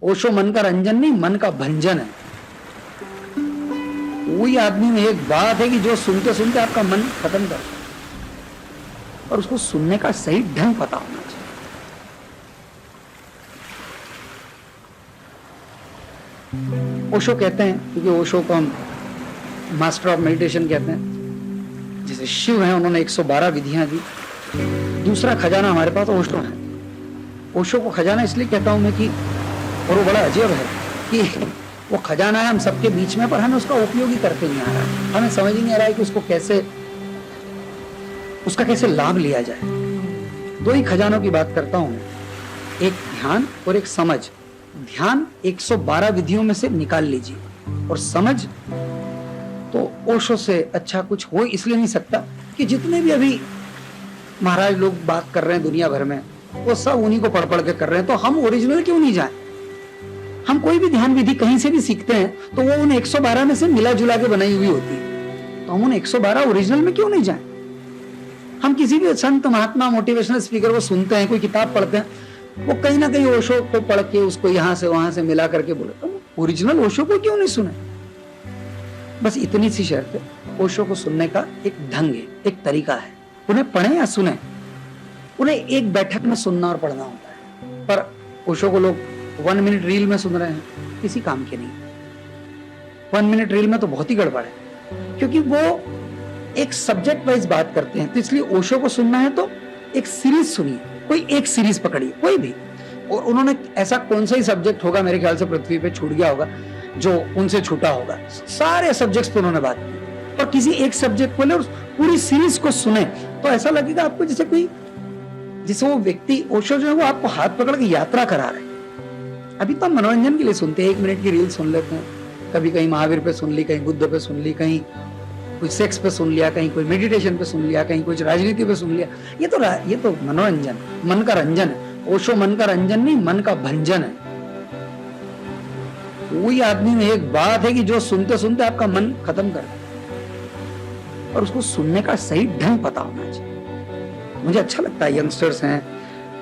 ओशो मन का रंजन नहीं, मन का भंजन है। वही आदमी में एक बात है कि जो सुनते सुनते आपका मन खत्म कर, और उसको सुनने का सही ढंग पता होना चाहिए। ओशो कहते हैं, क्योंकि ओशो को हम मास्टर ऑफ मेडिटेशन कहते हैं, जैसे शिव हैं, उन्होंने 112 विधियां दी। दूसरा खजाना हमारे पास ओशो है। ओशो को खजाना इसलिए कहता हूं मैं कि, और वो बड़ा अजीब है कि वो खजाना है हम सबके बीच में, पर हमें उसका उपयोग ही करते नहीं आ रहा है। हमें समझ ही नहीं आ रहा है कि उसको कैसे, उसका कैसे लाभ लिया जाए। दो ही खजानों की बात करता हूं, एक ध्यान और एक समझ। ध्यान 112 विधियों में से निकाल लीजिए, और समझ तो ओशो से अच्छा कुछ हो इसलिए नहीं सकता कि जितने भी अभी महाराज लोग बात कर रहे हैं दुनिया भर में, वो सब उन्हीं को पढ़ पढ़ के कर रहे हैं। तो हम ओरिजिनल क्यों नहीं जाएं? हम कोई भी ध्यान विधि कहीं से भी सीखते हैं तो वो उन 112 में से मिला जुला के बनाई हुई होती है, तो हम उन 112 ओरिजिनल में क्यों नहीं जाएं? हम किसी भी संत महात्मा मोटिवेशनल स्पीकर को सुनते हैं, कोई किताब पढ़ते हैं, वो कहीं ना कहीं ओशो को पढ़ के उसको यहां से वहां से मिला करके बोले, तो ओरिजिनल ओशो को क्यों नहीं सुने? बस इतनी सी शर्त है। ओशो को सुनने का एक ढंग है, एक तरीका है। उन्हें पढ़े या सुने, उन्हें एक बैठक में सुनना और पढ़ना होता है। पर ओशो को लोग 1 मिनट रील में सुन रहे हैं, किसी काम के नहीं। 1 मिनट रील में तो बहुत ही गड़बड़ है, क्योंकि वो एक सब्जेक्ट वाइज बात करते हैं। तो इसलिए ओशो को सुनना है तो एक सीरीज सुनिए, कोई एक सीरीज पकड़िए, कोई भी। और उन्होंने ऐसा कौन सा ही सब्जेक्ट होगा मेरे ख्याल से पृथ्वी पे छूट गया होगा जो उनसे छूटा होगा। सारे सब्जेक्ट्स पे उन्होंने बात की, और किसी एक सब्जेक्ट को ले और पूरी सीरीज को सुने तो ऐसा लगेगा आपको जैसे कोई, जिसे वो व्यक्ति ओशो जो है वो आपको हाथ पकड़ के यात्रा करा रहे हैं। अभी तो हम मनोरंजन के लिए सुनते हैं, 1 मिनट की रील सुन लेते हैं, कभी कहीं महावीर पे सुन ली, कहीं बुद्ध पे सुन ली, कहीं कोई सेक्स पे सुन लिया, कहीं कोई मेडिटेशन पे सुन लिया, कहीं कुछ राजनीति पे सुन लिया। ये तो मनोरंजन, मन का रंजन है। ओशो मन का रंजन नहीं, मन का भंजन है। वही आदमी में एक बात है कि जो सुनते सुनते आपका मन खत्म कर दे, और उसको सुनने का सही ढंग पता होना चाहिए। मुझे अच्छा लगता है यंगस्टर्स हैं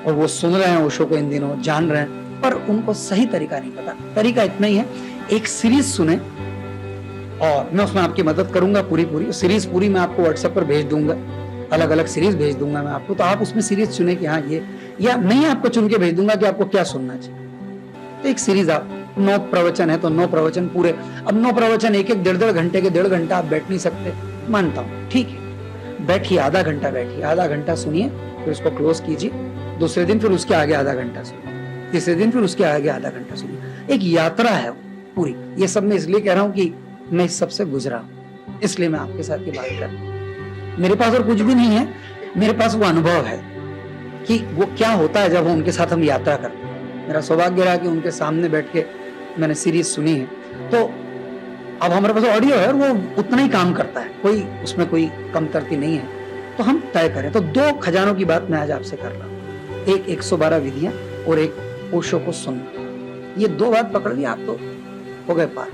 और वो सुन रहे हैं ओशो को इन दिनों, जान रहे हैं, पर उनको सही तरीका नहीं पता। तरीका इतना ही है, एक सीरीज सुने, और मैं उसमें आपकी मदद करूंगा पूरी सीरीज पूरी मैं आपको व्हाट्सएप पर भेज दूंगा, अलग अलग सीरीज भेज दूंगा मैं आपको। तो आप उसमें सीरीज चुने कि हाँ ये, या नहीं आपको चुन के भेज दूंगा कि आपको क्या सुनना चाहिए। तो एक सीरीज, आप 9 प्रवचन है तो 9 प्रवचन पूरे। अब 9 प्रवचन एक 1.5 घंटे के, 1.5 घंटा आप बैठ नहीं सकते, मानता हूँ, ठीक है, बैठिए, आधा घंटा बैठिए, आधा घंटा सुनिए, फिर उसको क्लोज कीजिए। दूसरे दिन फिर उसके आगे आधा घंटा सुनिए, तीसरे दिन फिर उसके आगे आधा घंटा सुनिए। एक यात्रा है पूरी। ये सब मैं इसलिए कह रहा हूँ कि मैं इस सबसे गुजरा हूं, इसलिए मैं आपके साथ ये बात कर रहा हूं। मेरे पास और कुछ भी नहीं है, मेरे पास वो अनुभव है कि वो क्या होता है जब उनके साथ हम यात्रा करते हैं। मेरा सौभाग्य रहा कि उनके सामने बैठ के मैंने सीरीज सुनी है, तो अब हमारे पास ऑडियो है और वो उतना ही काम करता है, कोई उसमें कोई कमतरती नहीं है। तो हम तय करें। तो 2 खजानों की बात मैं आज आपसे कर रहा हूँ, एक 112 विधियां और एक ओशो को सुनना। ये 2 बात पकड़ ली आप तो हो गए पार।